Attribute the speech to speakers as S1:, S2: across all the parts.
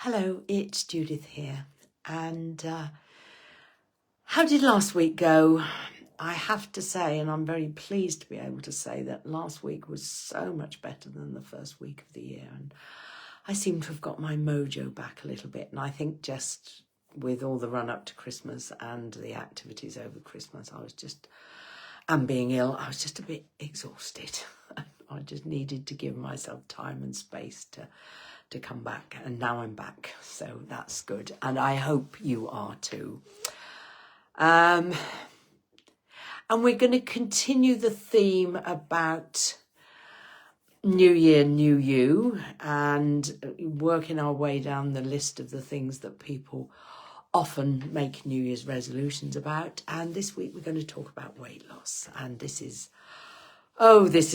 S1: Hello, it's Judith here. And how did last week go? I have to say, and I'm very pleased to be able to say that last week was so much better than the first week of the year. And I seem to have got my mojo back a little bit. And I think just with all the run up to Christmas and the activities over Christmas, and being ill, I was just a bit exhausted. I just needed to give myself time and space to come back, and now I'm back, so that's good, and I hope you are too. And we're going to continue the theme about New Year, New You, and working our way down the list of the things that people often make New Year's resolutions about. And this week we're going to talk about weight loss, and this is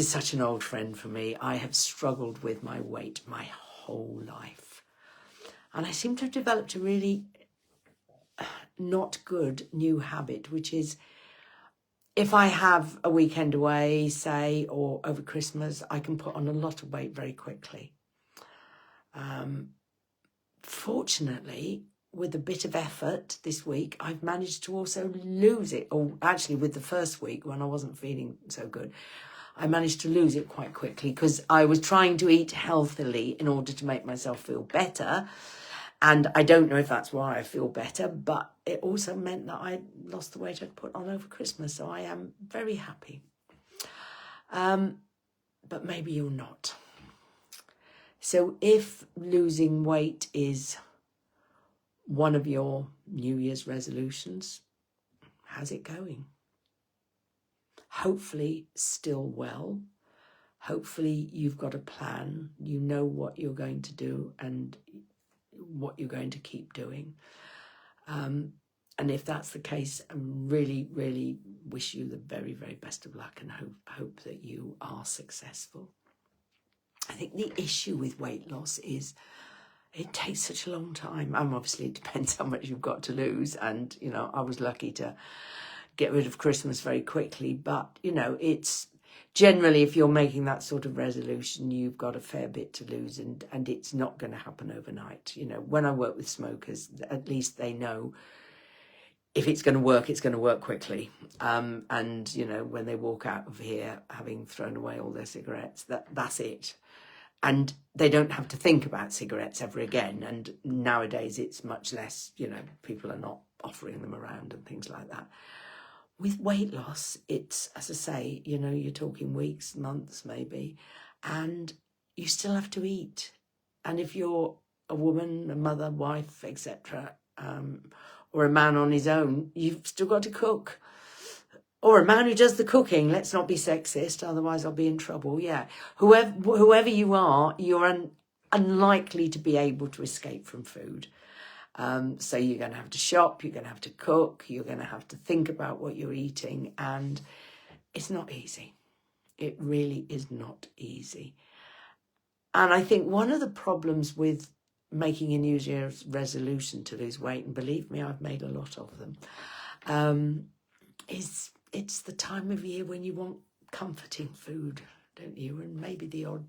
S1: such an old friend for me. I have struggled with my weight my whole life, and I seem to have developed a really not good new habit, which is if I have a weekend away, say, or over Christmas, I can put on a lot of weight very quickly. Fortunately, with a bit of effort this week, I've managed to also lose it, or actually with the first week when I wasn't feeling so good, I managed to lose it quite quickly because I was trying to eat healthily in order to make myself feel better. And I don't know if that's why I feel better, but it also meant that I lost the weight I'd put on over Christmas. So I am very happy. But maybe you're not. So if losing weight is one of your New Year's resolutions, how's it going? Hopefully still well. Hopefully you've got a plan. You know what you're going to do and what you're going to keep doing. And if that's the case, I really, really wish you the very, very best of luck and hope that you are successful. I think the issue with weight loss is it takes such a long time. Obviously, it depends how much you've got to lose. And, I was lucky to get rid of Christmas very quickly. But, it's generally, if you're making that sort of resolution, you've got a fair bit to lose, and it's not going to happen overnight. When I work with smokers, at least they know if it's going to work quickly. And, when they walk out of here having thrown away all their cigarettes, that's it. And they don't have to think about cigarettes ever again. And nowadays it's much less, people are not offering them around and things like that. With weight loss, it's, as I say, you're talking weeks, months maybe, and you still have to eat. And if you're a woman, a mother, wife, etc., or a man on his own, you've still got to cook. Or a man who does the cooking. Let's not be sexist, otherwise I'll be in trouble. Yeah, whoever you are, you're unlikely to be able to escape from food. So you're going to have to shop, you're going to have to cook, you're going to have to think about what you're eating, and it's not easy. It really is not easy. And I think one of the problems with making a New Year's resolution to lose weight, and believe me, I've made a lot of them, is it's the time of year when you want comforting food, don't you? And maybe the odd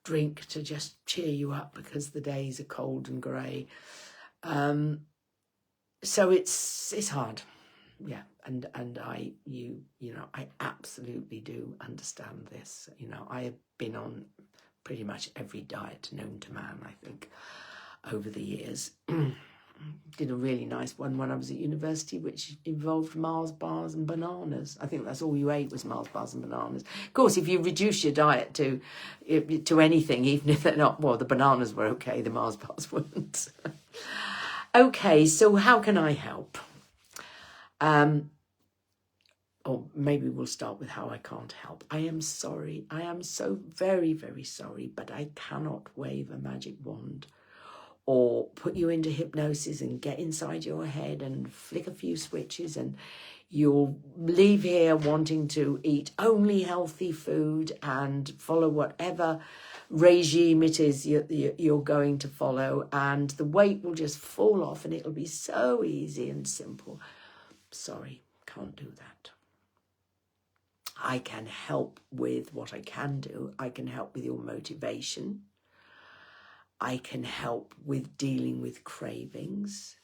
S1: drink to just cheer you up because the days are cold and grey. So it's hard, yeah, and I absolutely do understand this. I have been on pretty much every diet known to man, I think, over the years. Did a really nice one when I was at university, which involved Mars bars and bananas. I think that's all you ate was Mars bars and bananas. Of course, if you reduce your diet to anything, even if they're not, well, the bananas were okay, the Mars bars weren't. Okay, so how can I help? Or maybe we'll start with how I can't help. I am sorry. I am so very, very sorry, but I cannot wave a magic wand or put you into hypnosis and get inside your head and flick a few switches and you'll leave here wanting to eat only healthy food and follow whatever regime it is you're going to follow, and the weight will just fall off and it'll be so easy and simple. Sorry, can't do that. I can help with what I can do. I can help with your motivation. I can help with dealing with cravings.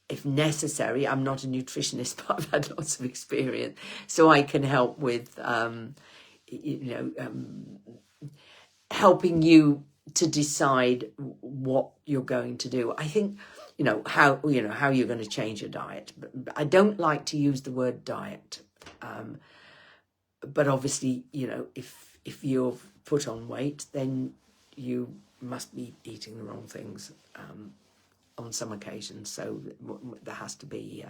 S1: If necessary, I'm not a nutritionist, but I've had lots of experience, so I can help with, helping you to decide what you're going to do. I think, how you're going to change your diet. But I don't like to use the word diet, but obviously, if you've put on weight, then you must be eating the wrong things on some occasions. So there has to be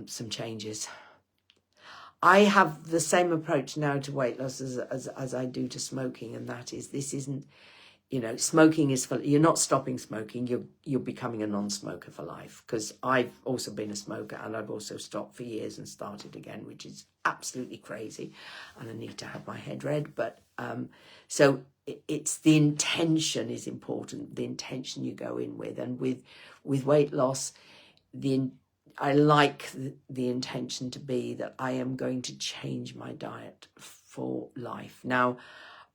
S1: some changes. I have the same approach now to weight loss as I do to smoking, and that is, this isn't, smoking is for, you're not stopping smoking, you're becoming a non-smoker for life. Because I've also been a smoker, and I've also stopped for years and started again, which is absolutely crazy, and I need to have my head read. But so it's the intention is important, the intention you go in with, and with weight loss, I like the intention to be that I am going to change my diet for life. Now,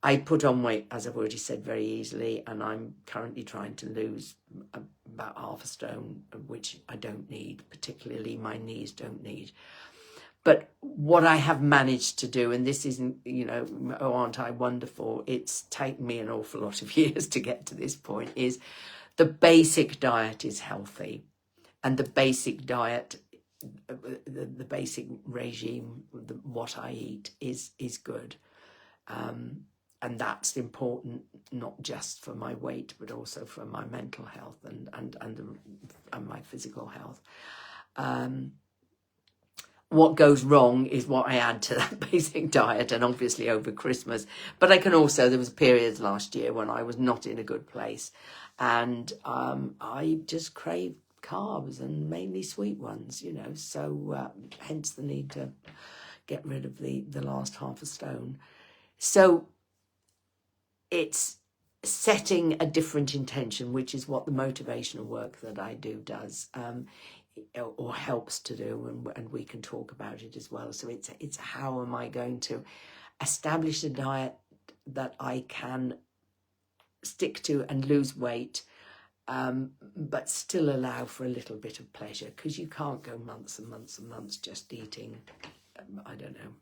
S1: I put on weight, as I've already said, very easily, and I'm currently trying to lose about half a stone, which I don't need, particularly my knees don't need. But what I have managed to do, and this isn't, oh, aren't I wonderful? It's taken me an awful lot of years to get to this point, is the basic diet is healthy. And the basic diet, the basic regime, what I eat is good. And that's important, not just for my weight, but also for my mental health and my physical health. What goes wrong is what I add to that basic diet, and obviously over Christmas. But I can also, there was periods last year when I was not in a good place, and I just craved carbs, and mainly sweet ones, so hence the need to get rid of the last half a stone. So it's setting a different intention, which is what the motivational work that I do does, or helps to do, and we can talk about it as well. So it's how am I going to establish a diet that I can stick to and lose weight, but still allow for a little bit of pleasure, because you can't go months and months and months just eating, I don't know,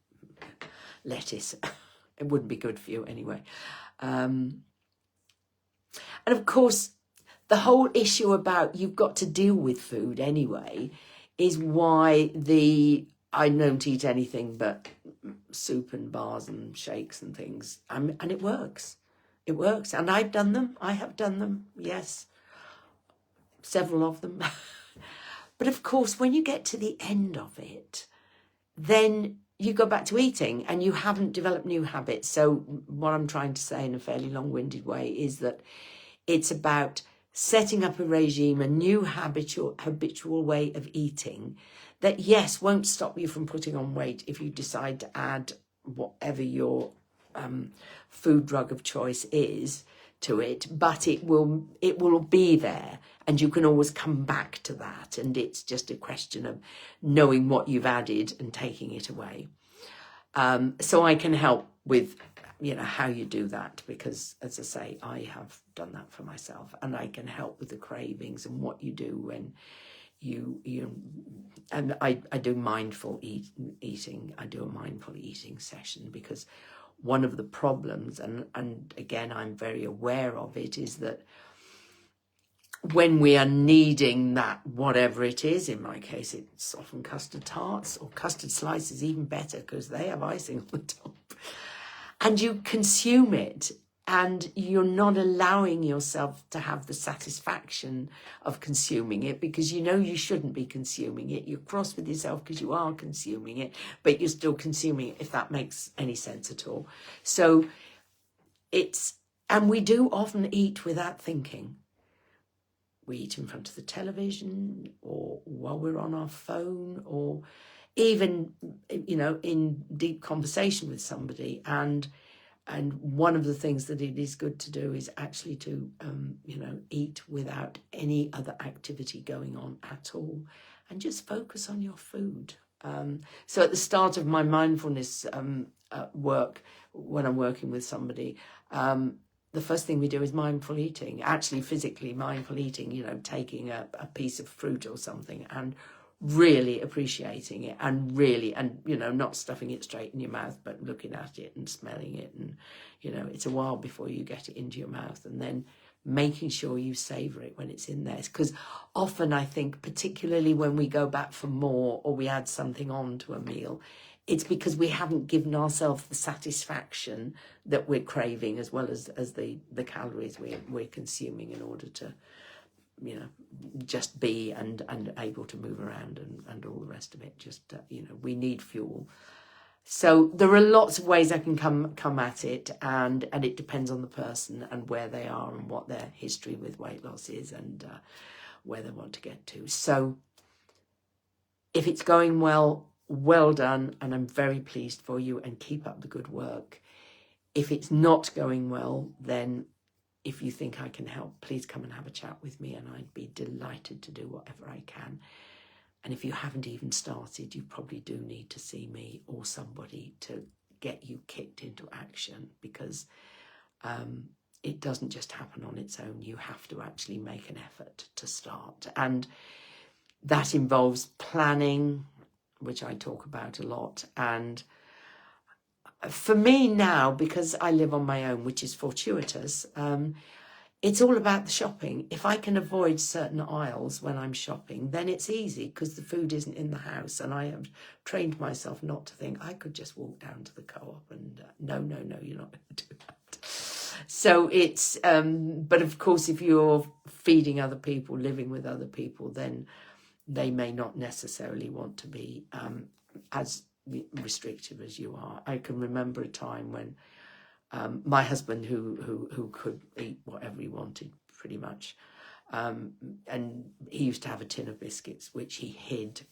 S1: lettuce. It wouldn't be good for you anyway. And of course, the whole issue about you've got to deal with food anyway is why I don't eat anything but soup and bars and shakes and things. And it works. It works. And I've done them. I have done them, yes. Several of them. But of course, when you get to the end of it, then you go back to eating and you haven't developed new habits. So what I'm trying to say in a fairly long-winded way is that it's about setting up a regime, a new habitual way of eating that, yes, won't stop you from putting on weight if you decide to add whatever your food drug of choice is to it, but it will be there, and you can always come back to that, and it's just a question of knowing what you've added and taking it away. So I can help with how you do that, because as I say, I have done that for myself, and I can help with the cravings and what you do when and I do mindful eating. I do a mindful eating session, because one of the problems, and again, I'm very aware of it, is that when we are needing that, whatever it is, in my case, it's often custard tarts, or custard slices, even better, because they have icing on the top. And you consume it, and you're not allowing yourself to have the satisfaction of consuming it, because you shouldn't be consuming it. You're cross with yourself because you are consuming it, but you're still consuming it, if that makes any sense at all. So and we do often eat without thinking. We eat in front of the television, or while we're on our phone, or even, in deep conversation with somebody. And one of the things that it is good to do is actually to, eat without any other activity going on at all, and just focus on your food. So at the start of my mindfulness work, when I'm working with somebody, the first thing we do is mindful eating, actually physically mindful eating, you know, taking a piece of fruit or something and really appreciating it and really, and, you know, not stuffing it straight in your mouth, but looking at it and smelling it. And, you know, it's a while before you get it into your mouth, and then making sure you savour it when it's in there. Because often I think, particularly when we go back for more or we add something on to a meal, it's because we haven't given ourselves the satisfaction that we're craving, as well as the calories we're consuming in order to, you know, just be and able to move around and all the rest of it. Just, you know, we need fuel. So there are lots of ways I can come at it, and it depends on the person and where they are and what their history with weight loss is, and where they want to get to. So if it's going well, well done, and I'm very pleased for you, and keep up the good work. If it's not going well, then if you think I can help, please come and have a chat with me, and I'd be delighted to do whatever I can. And if you haven't even started, you probably do need to see me or somebody to get you kicked into action, because it doesn't just happen on its own. You have to actually make an effort to start. And that involves planning, which I talk about a lot. And for me now, because I live on my own, which is fortuitous, it's all about the shopping. If I can avoid certain aisles when I'm shopping, then it's easy, because the food isn't in the house. And I have trained myself not to think I could just walk down to the co-op and no, you're not going to do that. So it's, but of course, if you're feeding other people, living with other people, then they may not necessarily want to be as restrictive as you are. I can remember a time when my husband, who could eat whatever he wanted, pretty much, and he used to have a tin of biscuits, which he hid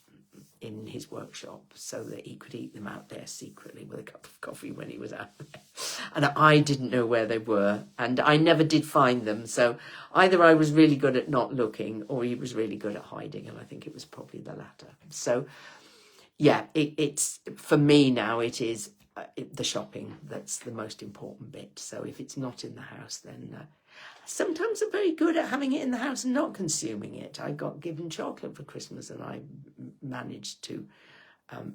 S1: in his workshop so that he could eat them out there secretly with a cup of coffee when he was out there. And I didn't know where they were, and I never did find them. So either I was really good at not looking, or he was really good at hiding, and I think it was probably the latter. So yeah, it's for me now, it is the shopping that's the most important bit. So if it's not in the house, then sometimes I'm very good at having it in the house and not consuming it. I got given chocolate for Christmas, and I managed to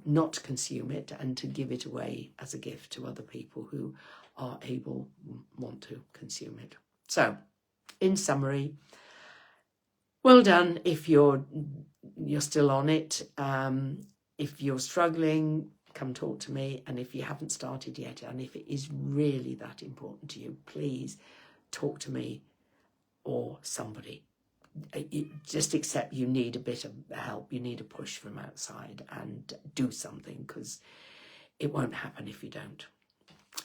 S1: not consume it and to give it away as a gift to other people who are able, want to consume it. So in summary, well done if you're still on it. If you're struggling, come talk to me. And if you haven't started yet, and if it is really that important to you, please talk to me or somebody. Just accept you need a bit of help. You need a push from outside, and do something, because it won't happen if you don't.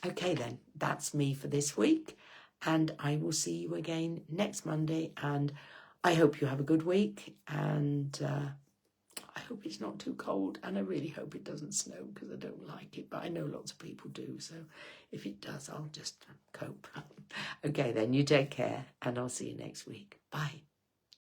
S1: Okay, then, that's me for this week, and I will see you again next Monday. And I hope you have a good week, and I hope it's not too cold, and I really hope it doesn't snow, because I don't like it, but I know lots of people do, so if it does, I'll just cope. Okay then, you take care, and I'll see you next week. Bye.